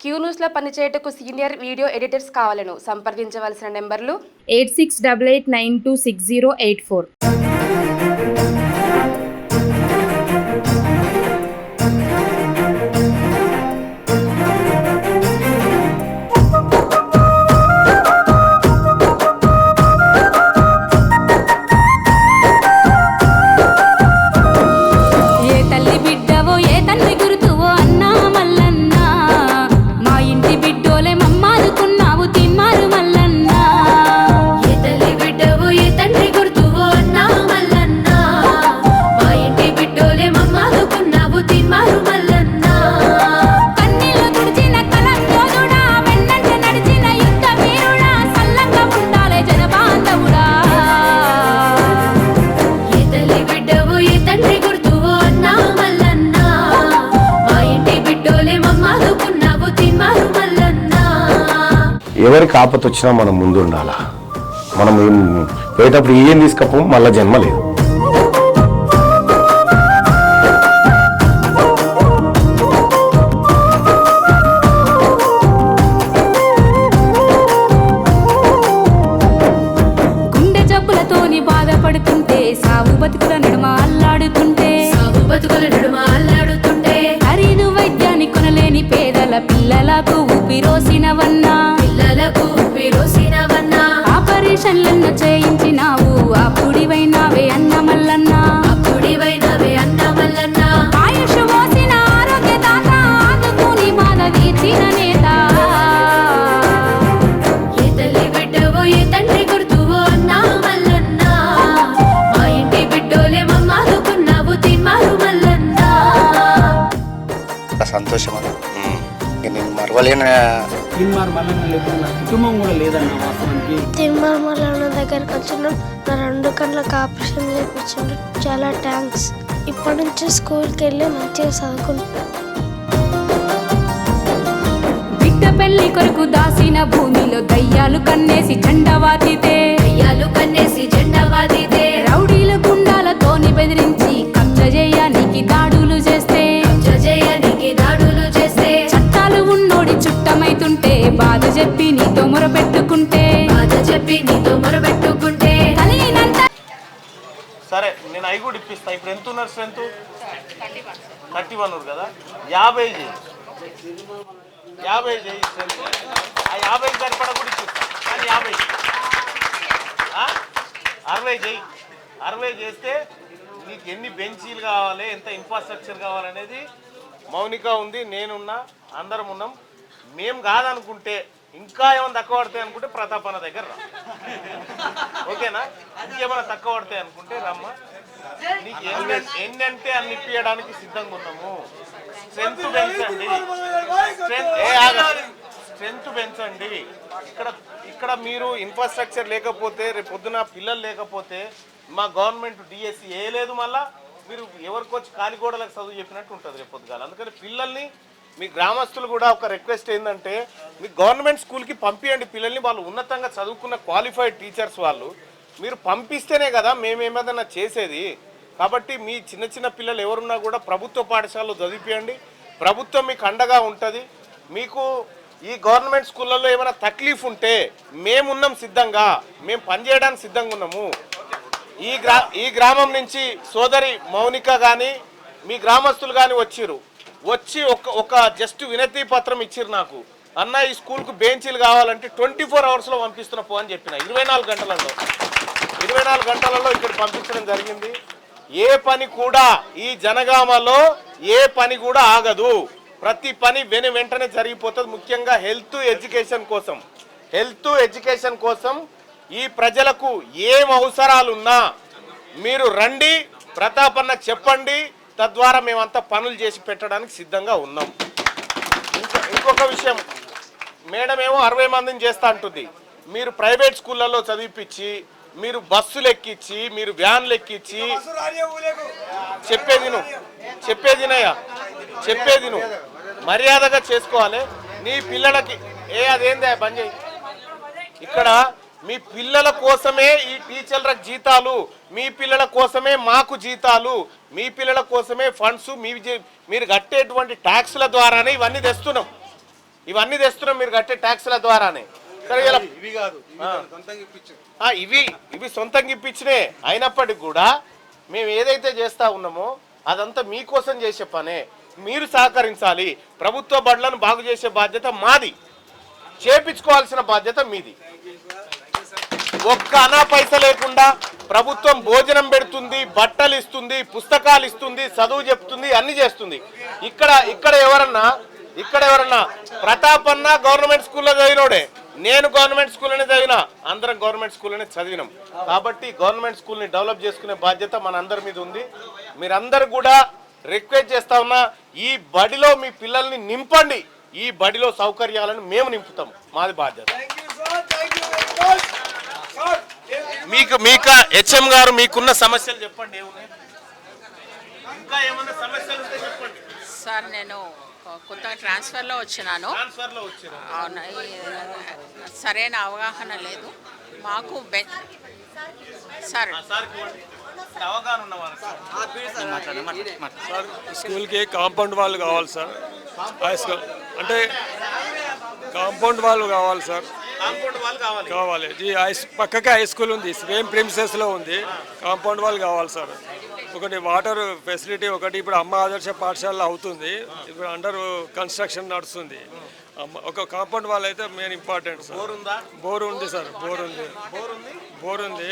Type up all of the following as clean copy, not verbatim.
Queue న్యూస్లో పనిచేయటకు senior video editors కావాలను సంప్రదించవలసిన నెంబర్లు 8688926084. ఎవరికి ఆపత వచ్చినా మనం ముందు ఉండాలా. మనం పోయేటప్పుడు ఏం తీసుకపోం, మళ్ళా జన్మ లేదు. గుండె జబ్బులతోని బాధపడుతుంటే, సాగు బతుకుల నడుమ అల్లాడుతుంటే, ఖరీదు వైద్యాన్ని కొనలేని పేదల పిల్లలకు ఊపిరోసినవన్నా, ఆపరేషన్లను చేయించినావు, అప్పుడివైనావే అన్న మల్లన్న, ఆయుష్ మోసిన ఆరోగ్య దాత, ఆదుకుని బాధ తీర్చిన నేత. ఏ తల్లి బిడ్డవో ఏ తండ్రి గుర్తువో అన్నా మల్లన్న, మా ఇంటి బిడ్డోలే మమ్మాదుకున్నావు తిమ్మారు మల్లన్న. సంతోషం నేను మరవలేని తిమ్మారు మల్లన్న లేకుండా కుటుంబం కూడా లేదన్న. వాస్తవానికి తిమ్మారు మల్లన్న దగ్గరకు వచ్చిన నా 2 కళ్ళకి ఆపరేషన్ చేయించాడు. చాలా థ్యాంక్స్. ఇప్పటి నుంచి స్కూల్కి వెళ్ళి మంచిగా చదువుకుంటా. బిడ్డ పెళ్లి కొరకు దాసిన భూమిలో దయ్యాలు కన్నేసి జెండా వాదితే, రౌడీల గుండాలతోని బెదిరించి కబ్జా చేయడానికి దాడులు చేస్తే, చట్టాలు ఉన్నోడి చుట్టమైతుంటే, బాధ చెప్పి నీతో మొరపెట్టుకుంటే కలిగినంత. సరే నేను అవి కూడా ఇప్పిస్తా. ఇప్పుడు ఎంత ఉన్నారు స్ట్రెంత్? 31 కదా, 50 చేయి. 50 చేయి స్ట్రెంత్. ఆ 50 సరిపడా కూడా ఇప్పిస్తా. కానీ 50 60 చేయి. 60 చేస్తే నీకు ఎన్ని బెంచీలు కావాలి, ఎంత ఇన్ఫ్రాస్ట్రక్చర్ కావాలనేది మౌనిక ఉంది, నేనున్నా, అందరం ఉన్నాం. మేము కాదనుకుంటే, ఇంకా ఏమైనా తక్కువ పడతాయి అనుకుంటే ప్రతాప్ అన్న దగ్గర రా. ఓకేనా? ఇంకేమైనా తక్కువ పడతాయి అనుకుంటే రమ్మ. నీకు ఎన్ని అంటే అన్ని ఇప్పించడానికి సిద్ధంగా ఉన్నాము. స్ట్రెంత్ పెంచండి, స్ట్రెంత్ పెంచండి. ఇక్కడ మీరు ఇన్ఫ్రాస్ట్రక్చర్ లేకపోతే, రేపు పొద్దున పిల్లలు లేకపోతే మా గవర్నమెంట్ డిఎస్సి ఏ లేదు, మళ్ళీ మీరు ఎవరికి వచ్చి కాలిగోడలకు చదువు చెప్పినట్టు ఉంటుంది రేపు పొద్దుగాల. అందుకని పిల్లల్ని, మీ గ్రామస్తులు కూడా ఒక రిక్వెస్ట్ ఏంటంటే, మీ గవర్నమెంట్ స్కూల్కి పంపించండి పిల్లల్ని. వాళ్ళు ఉన్నతంగా చదువుకున్న క్వాలిఫైడ్ టీచర్స్ వాళ్ళు. మీరు పంపిస్తేనే కదా మేమేమన్నా చేసేది. కాబట్టి మీ చిన్న చిన్న పిల్లలు ఎవరున్నా కూడా ప్రభుత్వ పాఠశాలలో చదివించండి. ప్రభుత్వం మీకు అండగా ఉంటుంది. మీకు ఈ గవర్నమెంట్ స్కూళ్ళల్లో ఏమైనా తక్లీఫ్ ఉంటే మేమున్నాం సిద్ధంగా, మేము పనిచేయడానికి సిద్ధంగా ఉన్నాము. ఈ గ్రామం నుంచి సోదరి మౌనిక కానీ మీ గ్రామస్తులు కానీ వచ్చి ఒక జస్ట్ వినతి పత్రం ఇచ్చిరు నాకు. అన్న ఈ స్కూల్కు బెంచీలు కావాలంటే 24 అవర్స్లో పంపిస్తున్న పో అని చెప్పిన. 24 గంటలలో ఇక్కడ పంపించడం జరిగింది. ఏ పని కూడా ఈ జనగామలో ఏ పని కూడా ఆగదు. ప్రతి పని వెంటనే జరిగిపోతుంది. ముఖ్యంగా హెల్త్ ఎడ్యుకేషన్ కోసం ఈ ప్రజలకు ఏం అవసరాలున్నా మీరు రండి, ప్రతాప్ అన్నకు చెప్పండి. తద్వారా మేమంతా పనులు చేసి పెట్టడానికి సిద్ధంగా ఉన్నాం. ఇంకొక విషయం, మేడం ఏమో 60 మందిని చేస్తా అంటుంది. మీరు ప్రైవేట్ స్కూళ్ళల్లో చదివిపించి, మీరు బస్సులు ఎక్కించి, మీరు వ్యాన్లు ఎక్కించి, చెప్పేది నువ్వు మర్యాదగా చేసుకోవాలి. నీ పిల్లలకి అదేందే బంద్ చేయి. ఇక్కడ మీ పిల్లల కోసమే ఈ టీచర్లకు జీతాలు, మీ పిల్లల కోసమే మాకు జీతాలు, మీ పిల్లల కోసమే ఫండ్స్, మీరు కట్టేటువంటి ట్యాక్స్ల ద్వారానే ఇవన్నీ తెస్తున్నాం. ఇవన్నీ తెస్తున్నాం మీరు కట్టే ట్యాక్స్ల ద్వారానే. సరే ఇలా ఇవి సొంతంగా ఇప్పించినే అయినప్పటికీ కూడా మేము ఏదైతే చేస్తా ఉన్నామో అదంతా మీకోసం చేసే పనే. మీరు సహకరించాలి. ప్రభుత్వ బడులను బాగు చేసే బాధ్యత మాది, చేపించుకోవాల్సిన బాధ్యత మీది. ఒక్క అనా పైస లేకుండా ప్రభుత్వం భోజనం పెడుతుంది, బట్టలు ఇస్తుంది, పుస్తకాలు ఇస్తుంది, చదువు చెప్తుంది, అన్ని చేస్తుంది. ఇక్కడ ఎవరన్నా ప్రతాపన్న గవర్నమెంట్ స్కూల్లో చదివినోడే, నేను గవర్నమెంట్ స్కూల్లోనే చదివినా, అందరం గవర్నమెంట్ స్కూల్లోనే చదివినాం. కాబట్టి గవర్నమెంట్ స్కూల్ని డెవలప్ చేసుకునే బాధ్యత మన అందరి మీద ఉంది. మీరందరూ కూడా రిక్వెస్ట్ చేస్తా ఉన్నా, ఈ బడిలో మీ పిల్లల్ని నింపండి. ఈ బడిలో సౌకర్యాలను మేము నింపుతాం, మాది బాధ్యత. మీకు హెచ్ఎం గారు మీకున్న సమస్యలు చెప్పండి. ఏమున్నాయి ఇంకా ఏమన్నా సమస్యలు ఉంటే చెప్పండి సార్. నేను కొత్తగా ట్రాన్స్ఫర్లో వచ్చినాను. అవును, సరైన అవగాహన లేదు మాకు. సార్ అవగాహన ఉన్నవారు సార్, స్కూల్కి కాంపౌండ్ వాళ్ళు కావాలి సార్. హై స్కూల్ అంటే కాంపౌండ్ వాళ్ళు కావాలి సార్. కావాలి. పక్కకే హై స్కూల్ ఉంది, సేమ్ ప్రిమిసెస్లో ఉంది. కాంపౌండ్ వాళ్ళు కావాలి సార్. ఒకటి వాటర్ ఫెసిలిటీ, ఒకటి ఇప్పుడు అమ్మ ఆదర్శ పాఠశాల అవుతుంది, ఇప్పుడు అండర్ కన్స్ట్రక్షన్ నడుస్తుంది. ఒక కాంపౌండ్ వాళ్ళు అయితే మెయిన్ ఇంపార్టెంట్ సార్. బోర్ ఉంది సార్, బోర్ ఉంది.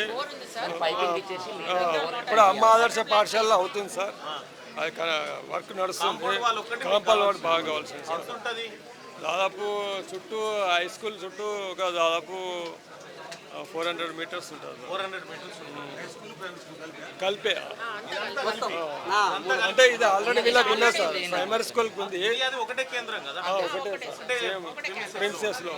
ఇప్పుడు అమ్మ ఆదర్శ పాఠశాల అవుతుంది సార్, అది వర్క్ నడుస్తుంది. కాంపౌండ్ వాళ్ళు బాగా కావాల్సింది సార్. దాదాపు చుట్టూ హై స్కూల్ చుట్టూ ఒక దాదాపు 400 మీటర్స్ ఉంటుంది. 400 మీటర్స్ కలిపే. అంటే ఇది ఆల్రెడీ వీళ్ళకి ఉన్నది సార్, ప్రైమరీ స్కూల్కి ఉంది. ఒకటే కేంద్రం కదా, ఒకటే ప్రిన్సెస్లో.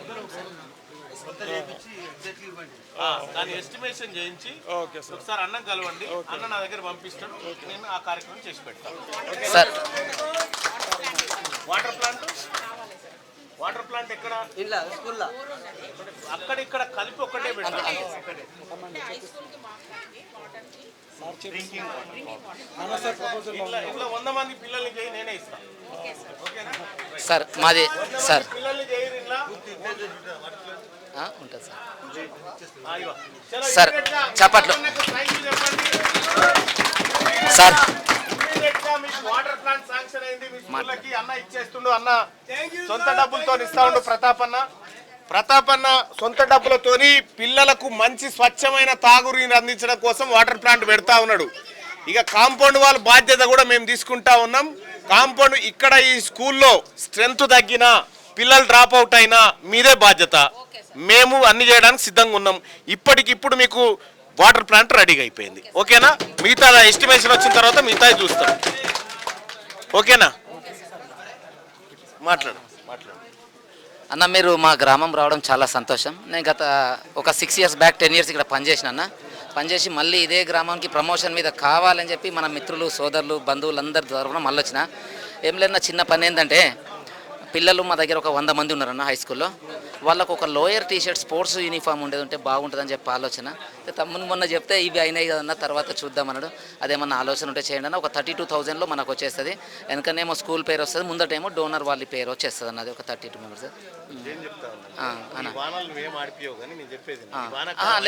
దాని ఎస్టిమేషన్ చేయించి ఒకసారి అన్నం కలవండి, అన్న నా దగ్గర పంపిస్తాడు, నేను ఆ కార్యక్రమం చేసి పెడతాను. వాటర్ ప్లాంట్ ఎక్కడ? అక్కడ ఇక్కడ కలిపి ఒకటే పెట్టాలి. ఇంట్లో 100 మంది పిల్లల్ని చేయి, నేనే ఇస్తాను. సార్ మాది సార్ పిల్లల్ని చేయరు ఇట్లా ఉంటుంది సార్. చప్పట్లు సార్. వాటర్ ప్లాంట్ శాంక్షన్ అయింది మీ స్కూళ్ళకి, అన్న ఇచ్చేస్తుండు. అన్న సొంత డబ్బులతో ఇస్తా ఉండు. ప్రతాపన్న సొంత డబ్బులతోని పిల్లలకు మంచి స్వచ్ఛమైన తాగునీరు అందించడం కోసం వాటర్ ప్లాంట్ పెడతా ఉన్నాడు. ఇక కాంపౌండ్ వాళ్ళ బాధ్యత కూడా మేము తీసుకుంటా ఉన్నాం. కాంపౌండ్ ఇక్కడ ఈ స్కూల్లో స్ట్రెంత్ తగ్గినా, పిల్లలు డ్రాప్ అవుట్ అయినా మీదే బాధ్యత. మేము అన్ని చేయడానికి సిద్ధంగా ఉన్నాం. ఇప్పటికిప్పుడు మీకు వాటర్ ప్లాంట్ రెడీగా అయిపోయింది. ఓకేనా? మిగతా ఎస్టిమేషన్ వచ్చిన తర్వాత మిగతా చూస్తాం. ఓకేనా? మాట్లాడు. అన్న, మీరు మా గ్రామం రావడం చాలా సంతోషం. నేను గత ఒక 6 years బ్యాక్ 10 years ఇక్కడ పనిచేసిన అన్న. పనిచేసి మళ్ళీ ఇదే గ్రామానికి ప్రమోషన్ మీద కావాలని చెప్పి మన మిత్రులు, సోదరులు, బంధువులందరి తరఫున మళ్ళీ వచ్చిన. ఏం లేదన్న, చిన్న పని ఏంటంటే పిల్లలు మా దగ్గర ఒక 100 మంది ఉన్నారన్న హై స్కూల్లో. వాళ్ళకు ఒక లోయర్ టీషర్ట్ స్పోర్ట్స్ యూనిఫామ్ ఉండేది ఉంటే బాగుంటుందని చెప్పి ఆలోచన. తమ్ముని మొన్న చెప్తే ఇవి అయినాయి కదన్న, తర్వాత చూద్దాం అన్నాడు. అదేమన్నా ఆలోచన ఉంటే చేయండి అన్న. ఒక 32,000లో మనకు వచ్చేస్తుంది. వెనకనేమో స్కూల్ పేరు వస్తుంది, ముందటేమో డోనర్ వాళ్ళ పేరు వచ్చేస్తుంది అన్నది. ఒక 32 members.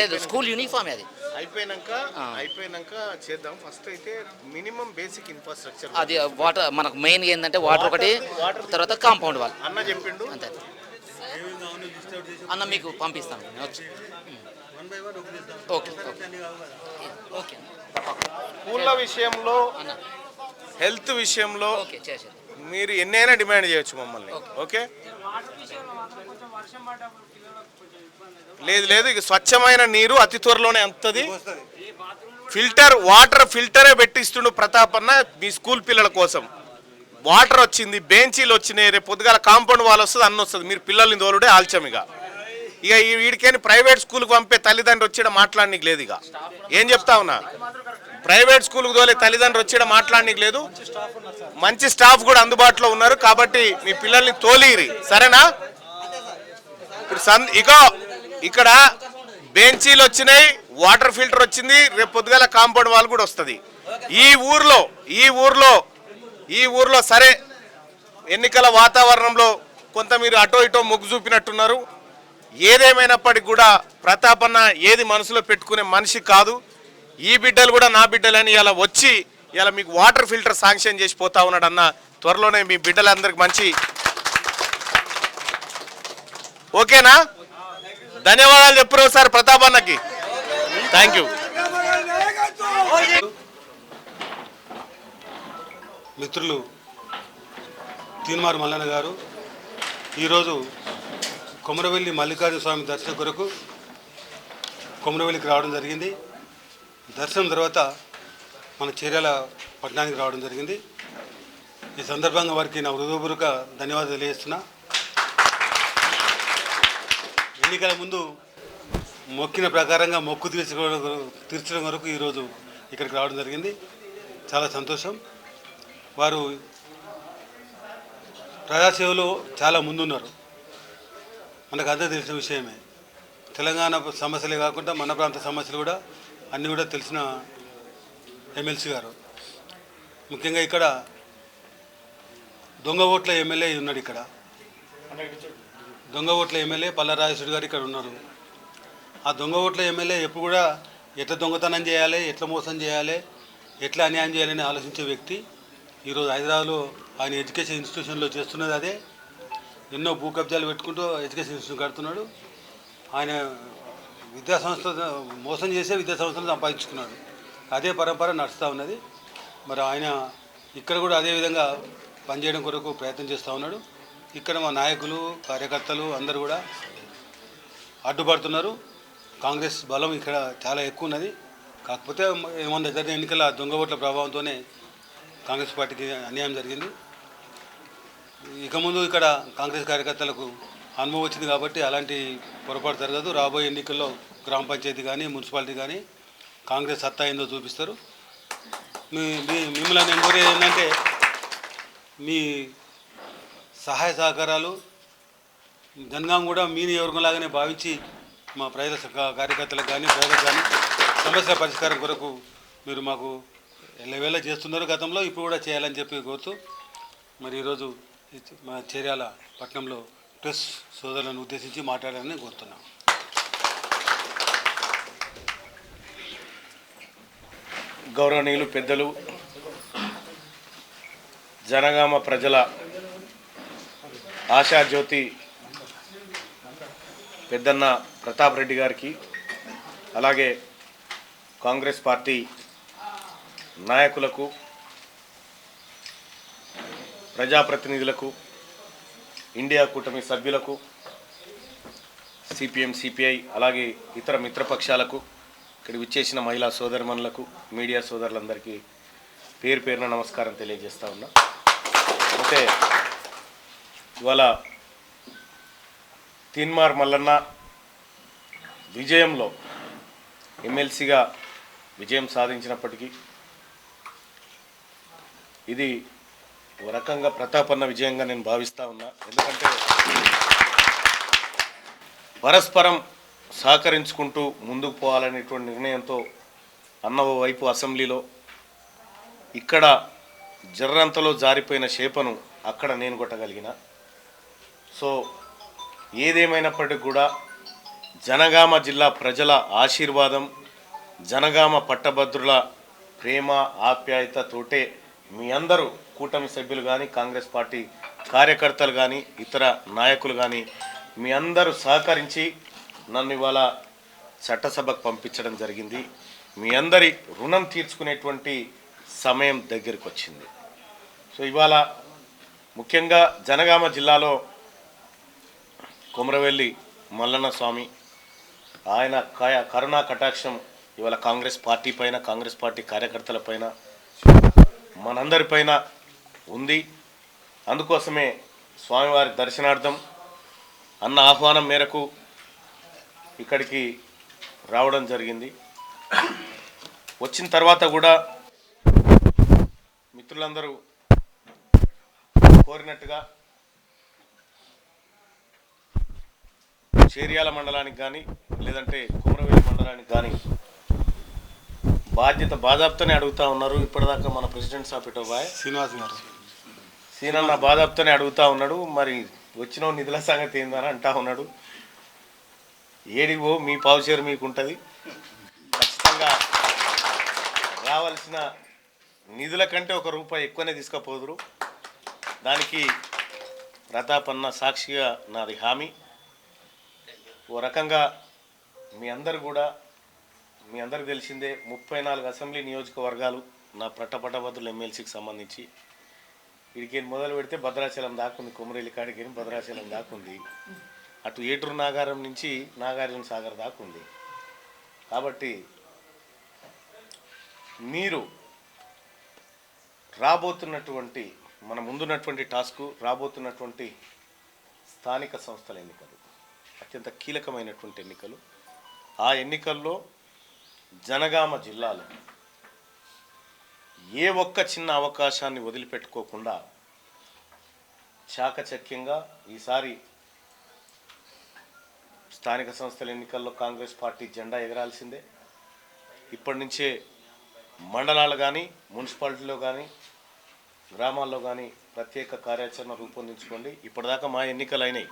లేదు, స్కూల్ యూనిఫామ్ అది. అయిపోయినాక చేద్దాం. ఫస్ట్ అయితే మినిమం బేసిక్ ఇన్ఫ్రాస్ట్రక్చర్ అది వాటర్ మనకు మెయిన్ ఏంటంటే వాటర్ ఒకటి, తర్వాత కాంపౌండ్ వాల్ అన్న చెప్పిండు. అంతే అన్న, మీకు పంపిస్తాను. Okay okay. స్కూళ్ళ విషయంలో, హెల్త్ విషయంలో మీరు ఎన్నైనా డిమాండ్ చేయొచ్చు మమ్మల్ని. ఓకే? లేదు, ఇక స్వచ్ఛమైన నీరు అతి త్వరలోనే అంతది. వాటర్ ఫిల్టరే పెట్టిస్తుండు ప్రతాపన్న మీ స్కూల్ పిల్లల కోసం. వాటర్ వచ్చింది, బెంచీలు వచ్చినాయి, రేపు పొద్దుగాల కాంపౌండ్ వాల్ వస్తుంది, అన్న వస్తుంది. మీరు పిల్లల్ని తోలుడే ఆల్చం. ఇక వీడికేని ప్రైవేట్ స్కూల్కి పంపే తల్లిదండ్రులు వచ్చేట మాట్లాడనీకి లేదు. ఇక ఏం చెప్తా ఉన్నా, ప్రైవేట్ స్కూల్కి తోలే తల్లిదండ్రులు వచ్చేట మాట్లాడనీకి లేదు. మంచి స్టాఫ్ కూడా అందుబాటులో ఉన్నారు. కాబట్టి మీ పిల్లల్ని తోలిరి, సరేనా? ఇప్పుడు ఇక్కడ బెంచీలు వచ్చినాయి, వాటర్ ఫిల్టర్ వచ్చింది, రేపు పొద్దుగాల కాంపౌండ్ వాల్ కూడా వస్తుంది. ఈ ఊర్లో సరే ఎన్నికల వాతావరణంలో కొంత మీరు అటో ఇటో మొగ్గు చూపినట్టున్నారు. ఏదేమైనప్పటికీ కూడా ప్రతాప్ అన్న ఏది మనసులో పెట్టుకునే మనిషి కాదు. ఈ బిడ్డలు కూడా నా బిడ్డలని ఇలా వచ్చి ఇలా మీకు వాటర్ ఫిల్టర్ శాంక్షన్ చేసి పోతా ఉన్నాడు అన్న. త్వరలోనే మీ బిడ్డలందరికి మంచి ఓకేనా? ధన్యవాదాలు చెప్పరు సార్ ప్రతాప్ అన్నకి. Thank you. మిత్రులు తీన్మార్ మల్లన్న గారు ఈరోజు కొమరవెల్లి మల్లికార్జున స్వామి దర్శనం కొరకు కొమరవెల్లికి రావడం జరిగింది. దర్శనం తర్వాత మన చర్యల పట్టణానికి రావడం జరిగింది. ఈ సందర్భంగా వారికి నా హృదయపూర్వక ధన్యవాదాలు తెలియజేస్తున్నా. ఎన్నికల ముందు మొక్కిన ప్రకారంగా మొక్కు తీర్చడం వరకు ఈరోజు ఇక్కడికి రావడం జరిగింది. చాలా సంతోషం. వారు ప్రజాసేవలో చాలా ముందున్నారు. మనకు అందరూ తెలిసిన విషయమే. తెలంగాణ సమస్యలే కాకుండా మన ప్రాంత సమస్యలు కూడా అన్నీ కూడా తెలిసిన ఎమ్మెల్సీ గారు. ముఖ్యంగా ఇక్కడ దొంగ ఓట్ల ఎమ్మెల్యే ఉన్నాడు. ఇక్కడ దొంగ ఓట్ల ఎమ్మెల్యే పల్లరాజేశ్వరి గారు ఇక్కడ ఉన్నారు. ఆ దొంగ ఓట్ల ఎమ్మెల్యే ఎప్పుడు కూడా ఎట్లా దొంగతనం చేయాలి, ఎట్లా మోసం చేయాలి, ఎట్లా అన్యాయం చేయాలని ఆలోచించే వ్యక్తి. ఈరోజు హైదరాబాద్లో ఆయన ఎడ్యుకేషన్ ఇన్స్టిట్యూషన్లో చేస్తున్నది అదే. ఎన్నో భూ కబ్జాలు పెట్టుకుంటూ ఎడ్యుకేషన్ ఇన్స్టిట్యూషన్ కడుతున్నాడు. ఆయన విద్యాసంస్థ మోసం చేసే విద్యాసంస్థను సంపాదించుకున్నాడు. అదే పరంపర నడుస్తూ ఉన్నది. మరి ఆయన ఇక్కడ కూడా అదేవిధంగా పనిచేయడం కొరకు ప్రయత్నం చేస్తూ ఉన్నాడు. ఇక్కడ మా నాయకులు కార్యకర్తలు అందరూ కూడా అడ్డుపడుతున్నారు. కాంగ్రెస్ బలం ఇక్కడ చాలా ఎక్కువ ఉన్నది. కాకపోతే ఏమన్నా జరిగిన ఎన్నికల దొంగ ఓట్ల ప్రభావంతోనే కాంగ్రెస్ పార్టీకి అన్యాయం జరిగింది. ఇక ముందు ఇక్కడ కాంగ్రెస్ కార్యకర్తలకు అనుభవం వచ్చింది కాబట్టి అలాంటి పొరపాటు జరగదు. రాబోయే ఎన్నికల్లో గ్రామ పంచాయతీ కానీ మున్సిపాలిటీ కానీ కాంగ్రెస్ సత్తా ఏందో చూపిస్తారు. మిమ్మల్ని నేను కోరేది ఏంటంటే మీ సహాయ సహకారాలు జనగాం కూడా మీ నియోజకవర్గంలాగానే భావించి మా ప్రజల కార్యకర్తలకు కానీ ప్రజలకు కానీ సమస్యల పరిష్కారం కొరకు మీరు మాకు ఎల్లవేళ చేస్తున్నారు. గతంలో ఇప్పుడు కూడా చేయాలని చెప్పి కోరుతూ మరి ఈరోజు మా చర్యాల పట్టణంలో ప్రెస్ సోదరులను ఉద్దేశించి మాట్లాడాలని కోరుతున్నాం. గౌరవనీయులు పెద్దలు జనగామ ప్రజల ఆశాజ్యోతి పెద్దన్న ప్రతాప్ రెడ్డి గారికి, అలాగే కాంగ్రెస్ పార్టీ నాయకులకు, ప్రజాప్రతినిధులకు, ఇండియా కూటమి సభ్యులకు, సిపిఎం సిపిఐ అలాగే ఇతర మిత్రపక్షాలకు, ఇక్కడ విచ్చేసిన మహిళా సోదరిమణులకు, మీడియా సోదరులందరికీ పేరు పేరున నమస్కారం తెలియజేస్తా ఉన్నా. అయితే ఇవాళ తీన్మార్ మల్లన్న విజయంలో ఎమ్మెల్సీగా విజయం సాధించినప్పటికీ ఇది ఒక రకంగా ప్రతాపన్న విజయంగా నేను భావిస్తూ ఉన్నా. ఎందుకంటే పరస్పరం సహకరించుకుంటూ ముందుకు పోవాలనేటువంటి నిర్ణయంతో అన్న వైపు అసెంబ్లీలో, ఇక్కడ జర్రంతలో జారిపోయిన చేపను అక్కడ నేను కొట్టగలిగిన. సో ఏదేమైనప్పటికీ కూడా జనగామ జిల్లా ప్రజల ఆశీర్వాదం, జనగామ పట్టభద్రుల ప్రేమ ఆప్యాయతతోటే మీ అందరూ కూటమి సభ్యులు కానీ, కాంగ్రెస్ పార్టీ కార్యకర్తలు కానీ, ఇతర నాయకులు కానీ మీ అందరూ సహకరించి నన్ను ఇవాళ చట్టసభకు పంపించడం జరిగింది. మీ అందరి రుణం తీర్చుకునేటువంటి సమయం దగ్గరికి వచ్చింది. సో ఇవాళ ముఖ్యంగా జనగామ జిల్లాలో కొమరవెల్లి మల్లన్న స్వామి ఆయన కరుణా కటాక్షం ఇవాళ కాంగ్రెస్ పార్టీ పైన, కాంగ్రెస్ పార్టీ కార్యకర్తల పైన, మనందరిపైన ఉంది. అందుకోసమే స్వామివారి దర్శనార్థం అన్న ఆహ్వానం మేరకు ఇక్కడికి రావడం జరిగింది. వచ్చిన తర్వాత కూడా మిత్రులందరూ కోరినట్టుగా చేర్యాల మండలానికి కానీ లేదంటే కొమరవెల్లి మండలానికి కానీ బాధాప్తోనే అడుగుతూ ఉన్నారు. ఇప్పటిదాకా మన ప్రెసిడెంట్ సాఫ్ ఇటోబాయ్ శ్రీనివాస్ గారు సీనన్న బాధాప్తోనే అడుగుతూ ఉన్నాడు. మరి వచ్చిన నిధుల సంగతి ఏందని అంటా ఉన్నాడు. ఏడివో మీ పావుచేరు మీకు ఉంటుంది. ఖచ్చితంగా రావాల్సిన నిధుల కంటే ₹1 ఎక్కువనే తీసుకుపోదురు. దానికి ప్రతాపన్న సాక్షిగా నాది హామీ. ఓ రకంగా మీ అందరికి తెలిసిందే 34 అసెంబ్లీ నియోజకవర్గాలు నా పట్టపట్టభద్రుల ఎమ్మెల్సీకి సంబంధించి. వీడికి మొదలు పెడితే భద్రాచలం దాకుంది, కొమరేలి కాడికి భద్రాచలం దాకుంది, అటు ఏటూరు నాగారం నుంచి నాగార్జున సాగర్ దాకుంది. కాబట్టి మీరు రాబోతున్నటువంటి మన ముందున్నటువంటి టాస్కు రాబోతున్నటువంటి స్థానిక సంస్థల ఎన్నికలు అత్యంత కీలకమైనటువంటి ఎన్నికలు. ఆ ఎన్నికల్లో జనగామ జిల్లాలో ఏ ఒక్క చిన్న అవకాశాన్ని వదిలిపెట్టుకోకుండా చాకచక్యంగా ఈసారి స్థానిక సంస్థల ఎన్నికల్లో కాంగ్రెస్ పార్టీ జెండా ఎగరాల్సిందే. ఇప్పటి నుంచే మండలాలు కానీ మున్సిపాలిటీలో కానీ గ్రామాల్లో కానీ ప్రత్యేక కార్యాచరణ రూపొందించుకోండి. ఇప్పటిదాకా మా ఎన్నికలు అయినాయి.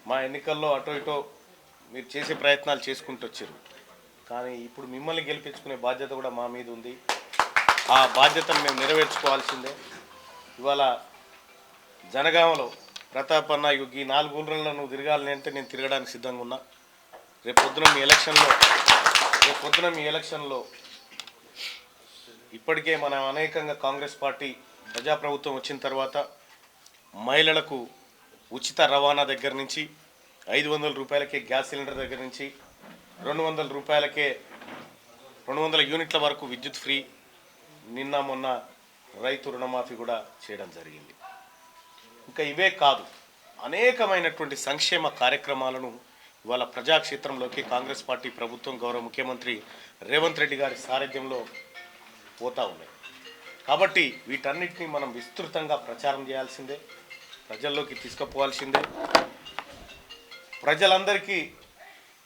మా ఎన్నికల్లో అటో ఇటో మీరు చేసే ప్రయత్నాలు చేసుకుంటూ వచ్చారు. కానీ ఇప్పుడు మిమ్మల్ని గెలిపించుకునే బాధ్యత కూడా మా మీద ఉంది. ఆ బాధ్యతను మేము నెరవేర్చుకోవాల్సిందే. ఇవాళ జనగామలో ప్రతాపన్న ఈ 4 ఊళ్ళలో నువ్వు తిరగాలని అంటే నేను తిరగడానికి సిద్ధంగా ఉన్నా. రేపు పొద్దున మీ ఎలక్షన్లో ఇప్పటికే మనం అనేకంగా కాంగ్రెస్ పార్టీ ప్రజాప్రభుత్వం వచ్చిన తర్వాత మహిళలకు ఉచిత రవాణా దగ్గర నుంచి 500 రూపాయలకే గ్యాస్ సిలిండర్ దగ్గర నుంచి 200 రూపాయలకే 200 యూనిట్ల వరకు విద్యుత్ ఫ్రీ, నిన్న మొన్న రైతు రుణమాఫీ కూడా చేయడం జరిగింది. ఇంకా ఇవే కాదు, అనేకమైనటువంటి సంక్షేమ కార్యక్రమాలను ఇవాళ ప్రజాక్షేత్రంలోకి కాంగ్రెస్ పార్టీ ప్రభుత్వం గౌరవ ముఖ్యమంత్రి రేవంత్ రెడ్డి గారి సారథ్యంలో పోతా ఉన్నాయి. కాబట్టి వీటన్నిటిని మనం విస్తృతంగా ప్రచారం చేయాల్సిందే, ప్రజల్లోకి తీసుకుపోవాల్సిందే. ప్రజలందరికీ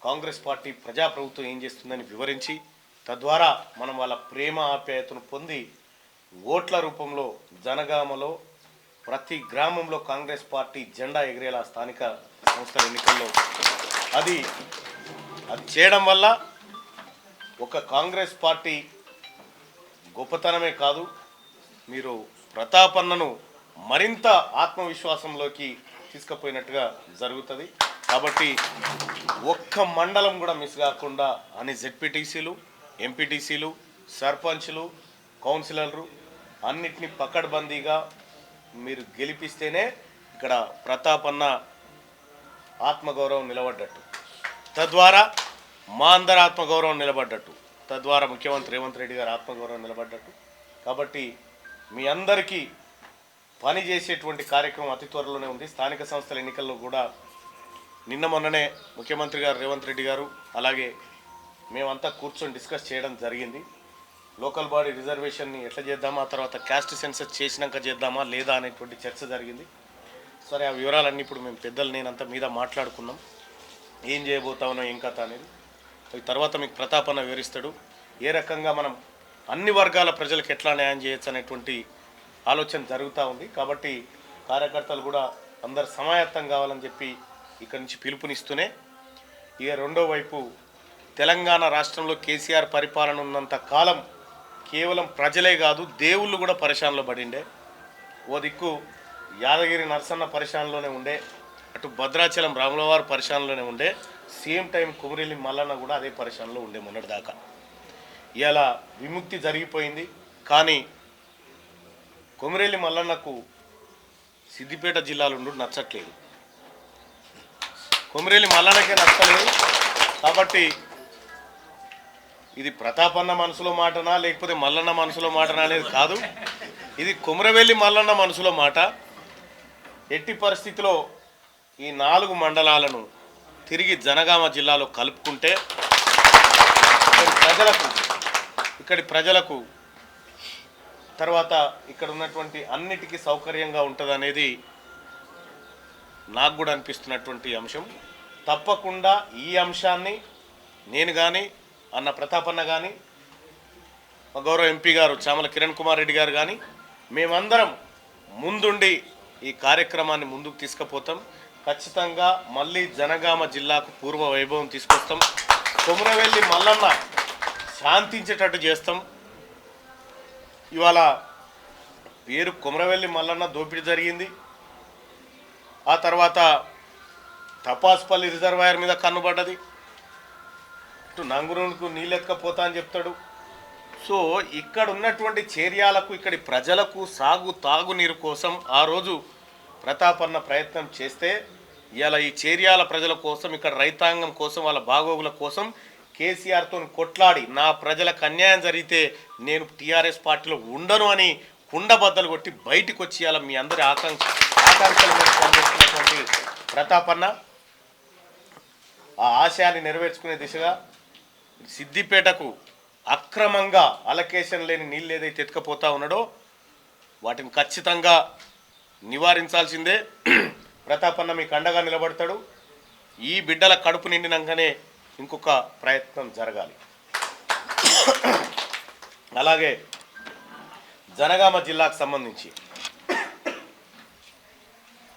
కాంగ్రెస్ పార్టీ ప్రజాప్రభుత్వం ఏం చేస్తుందని వివరించి తద్వారా మనం వాళ్ళ ప్రేమ ఆప్యాయతను పొంది ఓట్ల రూపంలో జనగామలో ప్రతి గ్రామంలో కాంగ్రెస్ పార్టీ జెండా ఎగిరేలా స్థానిక సంస్థల ఎన్నికల్లో అది చేయడం వల్ల ఒక కాంగ్రెస్ పార్టీ గొప్పతనమే కాదు, మీరు ప్రతాపన్నను మరింత ఆత్మవిశ్వాసంలోకి తీసుకుపోయినట్టుగా జరుగుతుంది. కాబట్టి ఒక్క మండలం కూడా మిస్ కాకుండా అన్ని జెడ్పీటీసీలు, ఎంపీటీసీలు, సర్పంచ్లు, కౌన్సిలర్లు అన్నిటినీ పకడ్బందీగా మీరు గెలిపిస్తేనే ఇక్కడ ప్రతాపన్న ఆత్మగౌరవం నిలబడ్డట్టు, తద్వారా మా అందరి ఆత్మగౌరవం నిలబడ్డట్టు, తద్వారా ముఖ్యమంత్రి రేవంత్ రెడ్డి గారి ఆత్మగౌరవం నిలబడ్డట్టు. కాబట్టి మీ అందరికీ పని చేసేటువంటి కార్యక్రమం అతి త్వరలోనే ఉంది. స్థానిక సంస్థల ఎన్నికల్లో కూడా నిన్న మొన్ననే ముఖ్యమంత్రి గారు రేవంత్ రెడ్డి గారు అలాగే మేమంతా కూర్చొని డిస్కస్ చేయడం జరిగింది. లోకల్ బాడీ రిజర్వేషన్ని ఎట్లా చేద్దామా, తర్వాత క్యాస్ట్ సెన్సస్ చేసినాక చేద్దామా లేదా అనేటువంటి చర్చ జరిగింది. సరే, ఆ వివరాలన్నీ ఇప్పుడు మేము పెద్దలు నేనంతా మీద మాట్లాడుకున్నాం. ఏం చేయబోతామో ఏం కథ అనేది తర్వాత మీకు ప్రతాపన్న వివరిస్తాడు. ఏ రకంగా మనం అన్ని వర్గాల ప్రజలకు ఎట్లా న్యాయం చేయొచ్చు అనేటువంటి ఆలోచన జరుగుతూ ఉంది. కాబట్టి కార్యకర్తలు కూడా అందరు సమాయత్తం కావాలని చెప్పి ఇక్కడి నుంచి పిలుపునిస్తూనే, ఇక రెండో వైపు తెలంగాణ రాష్ట్రంలో కేసీఆర్ పరిపాలన ఉన్నంత కాలం కేవలం ప్రజలే కాదు దేవుళ్ళు కూడా పరిశానలో పడిండే. ఓ దిక్కు యాదగిరి నరసన్న పరిశానలోనే ఉండే, అటు భద్రాచలం రాములవారు పరిశానలోనే ఉండే, సేమ్ టైం కుమరెల్లి మల్లన్న కూడా అదే పరిశానలో ఉండే మొన్నటిదాకా. ఇలా విముక్తి జరిగిపోయింది. కానీ కుమరెల్లి మల్లన్నకు సిద్దిపేట జిల్లాలో నచ్చట్లేదు, కుమరెల్లి మల్లన్నకే నచ్చలేదు. కాబట్టి ఇది ప్రతాపన్న మనసులో మాటనా లేకపోతే మల్లన్న మనసులో మాటనా అనేది కాదు, ఇది కుమరవెల్లి మల్లన్న మనసులో మాట. ఎట్టి పరిస్థితిలో ఈ 4 మండలాలను తిరిగి జనగామ జిల్లాలో కలుపుకుంటే ఇక్కడి ప్రజలకు తర్వాత ఇక్కడ ఉన్నటువంటి అన్నిటికీ సౌకర్యంగా ఉంటుంది అనేది నాకు కూడా అనిపిస్తున్నటువంటి అంశం. తప్పకుండా ఈ అంశాన్ని నేను కానీ అన్న ప్రతాపన్న కానీ మా గౌరవ ఎంపీ గారు చామల కిరణ్ కుమార్ రెడ్డి గారు కానీ మేమందరం ముందుండి ఈ కార్యక్రమాన్ని ముందుకు తీసుకుపోతాం. ఖచ్చితంగా మళ్ళీ జనగామ జిల్లాకు పూర్వ వైభవం తీసుకొస్తాం. కొమురవెల్లి మల్లన్న శాంతించేటట్టు చేస్తాం. ఇవాళ పేరు కొమురవెల్లి మల్లన్న దోపిడీ జరిగింది. ఆ తర్వాత తపాస్పల్లి రిజర్వాయర్ మీద కన్నుబడ్డది. ఇటు నంగురుకు నీళ్ళు ఎత్తుకపోతా అని చెప్తాడు. సో ఇక్కడ ఉన్నటువంటి చేర్యాలకు, ఇక్కడి ప్రజలకు సాగు తాగునీరు కోసం ఆ రోజు ప్రతాపన్న ప్రయత్నం చేస్తే ఇవాళ ఈ చేర్యాల ప్రజల కోసం, ఇక్కడ రైతాంగం కోసం, వాళ్ళ బాగోగుల కోసం కేసీఆర్తో కొట్లాడి నా ప్రజలకు అన్యాయం జరిగితే నేను టీఆర్ఎస్ పార్టీలో ఉండను అని కుండబద్దలు కొట్టి బయటికి వచ్చి ఇవాళ మీ అందరి ఆకాంక్షల మీద పనిచేస్తున్నటువంటి ప్రతాపన్న ఆ ఆశయాన్ని నెరవేర్చుకునే దిశగా సిద్దిపేటకు అక్రమంగా అలొకేషన్ లేని నీళ్ళు ఏదైతే ఎత్తుకపోతా ఉన్నాడో వాటిని ఖచ్చితంగా నివారించాల్సిందే. ప్రతాపన్న మీకు అండగా నిలబడతాడు. ఈ బిడ్డల కడుపు నిండినాకనే ఇంకొక ప్రయత్నం జరగాలి. అలాగే జనగామ జిల్లాకు సంబంధించి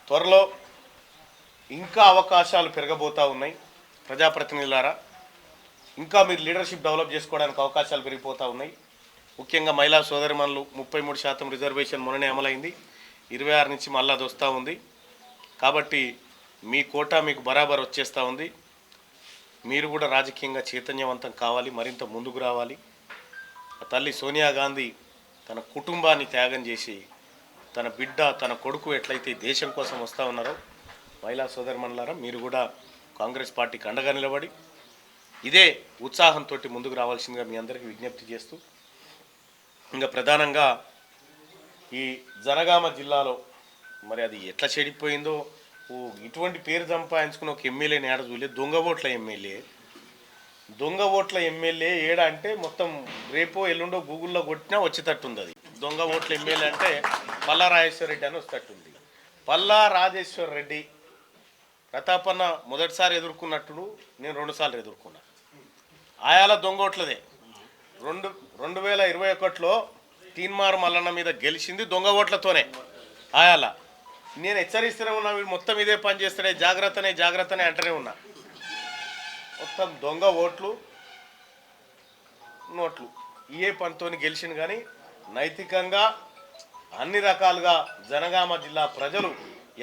త్వరలో ఇంకా అవకాశాలు పెరగబోతూ ఉన్నాయి. ప్రజాప్రతినిధులారా, ఇంకా మీరు లీడర్షిప్ డెవలప్ చేసుకోవడానికి అవకాశాలు పెరిగిపోతూ ఉన్నాయి. ముఖ్యంగా మహిళా సోదరిమణులు 33% రిజర్వేషన్ మొన్ననే అమలైంది. 26 నుంచి మళ్ళీ అది వస్తూ ఉంది. కాబట్టి మీ కోటా మీకు బరాబర్ వచ్చేస్తూ ఉంది. మీరు కూడా రాజకీయంగా చైతన్యవంతం కావాలి, మరింత ముందుకు రావాలి. తల్లి సోనియా గాంధీ తన కుటుంబాన్ని త్యాగం చేసి తన బిడ్డ, తన కొడుకు ఎట్లయితే దేశం కోసం వస్తూ ఉన్నారో, మహిళా సోదరిమణులారా మీరు కూడా కాంగ్రెస్ పార్టీకి అండగా నిలబడి ఇదే ఉత్సాహంతో ముందుకు రావాల్సిందిగా మీ అందరికీ విజ్ఞప్తి చేస్తూ, ఇంకా ప్రధానంగా ఈ జనగామ జిల్లాలో మరి అది ఎట్లా చెడిపోయిందో, ఇటువంటి పేరు సంపాదించుకుని ఒక ఎమ్మెల్యేని ఏడ చూడలేదు. దొంగ ఓట్ల ఎమ్మెల్యే ఏడ అంటే మొత్తం రేపో ఎల్లుండో గూగుల్లో కొట్టినా వచ్చేటట్టుంది. అది దొంగ ఓట్ల ఎమ్మెల్యే అంటే పల్లా రాజేశ్వర రెడ్డి అని వచ్చేటట్టుంది. పల్లా రాజేశ్వర రెడ్డి ప్రతాపన్న మొదటిసారి ఎదుర్కొన్నట్టు నేను 2 సార్లు ఎదుర్కొన్నా. ఆయాల దొంగ ఓట్లదే. 2021లో తీన్మార్ మల్లన్న మీద గెలిచింది దొంగ ఓట్లతోనే. ఆయాల నేను హెచ్చరిస్తూనే ఉన్నా, వీడు మొత్తం ఇదే పని చేస్తాడే, జాగ్రత్తనే అంటూనే ఉన్నా. మొత్తం దొంగ ఓట్లు నోట్లు ఏ పనితో గెలిచింది. కానీ నైతికంగా అన్ని రకాలుగా జనగామ జిల్లా ప్రజలు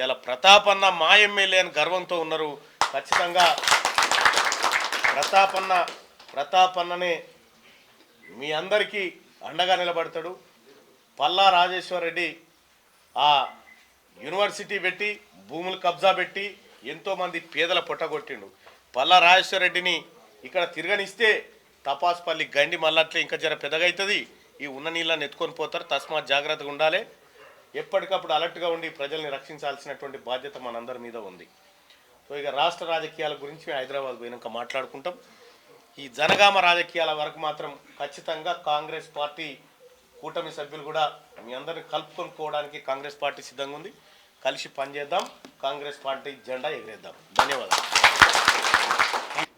ఇలా ప్రతాపన్న మా ఎమ్మెల్యే అని గర్వంతో ఉన్నారు. ఖచ్చితంగా ప్రతాపన్ననే మీ అందరికీ అండగా నిలబడతాడు. పల్లా రాజేశ్వర రెడ్డి ఆ యూనివర్సిటీ పెట్టి, భూములు కబ్జా పెట్టి ఎంతోమంది పేదల పొట్టగొట్టిండు. పల్లా రాజేశ్వర రెడ్డిని ఇక్కడ తిరగనిస్తే తపాస్పల్లి గండి మళ్ళట్లే ఇంకా జర పెద్దగవుతుంది. ఈ ఉన్న నీళ్ళని ఎత్తుకొని పోతారు. తస్మాత్ జాగ్రత్తగా ఉండాలి. ఎప్పటికప్పుడు అలర్ట్గా ఉండి ప్రజల్ని రక్షించాల్సినటువంటి బాధ్యత మనందరి మీద ఉంది. సో ఇక రాష్ట్ర రాజకీయాల గురించి హైదరాబాద్ పోయినాక మాట్లాడుకుంటాం. ఈ జనగామ రాజకీయాల వరకు మాత్రం ఖచ్చితంగా కాంగ్రెస్ పార్టీ కూటమి సభ్యులు కూడా మీ అందరిని కలుపుకొనుకోవడానికి కాంగ్రెస్ పార్టీ సిద్ధంగా ఉంది. కలిసి పనిచేద్దాం, కాంగ్రెస్ పార్టీ జెండా ఎగరేద్దాం. ధన్యవాదాలు.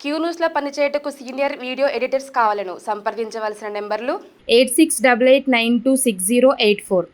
క్యూ న్యూస్లో పనిచేయటకు సీనియర్ వీడియో ఎడిటర్స్ కావాలను సంప్రదించవలసిన నెంబర్లు 8688926084.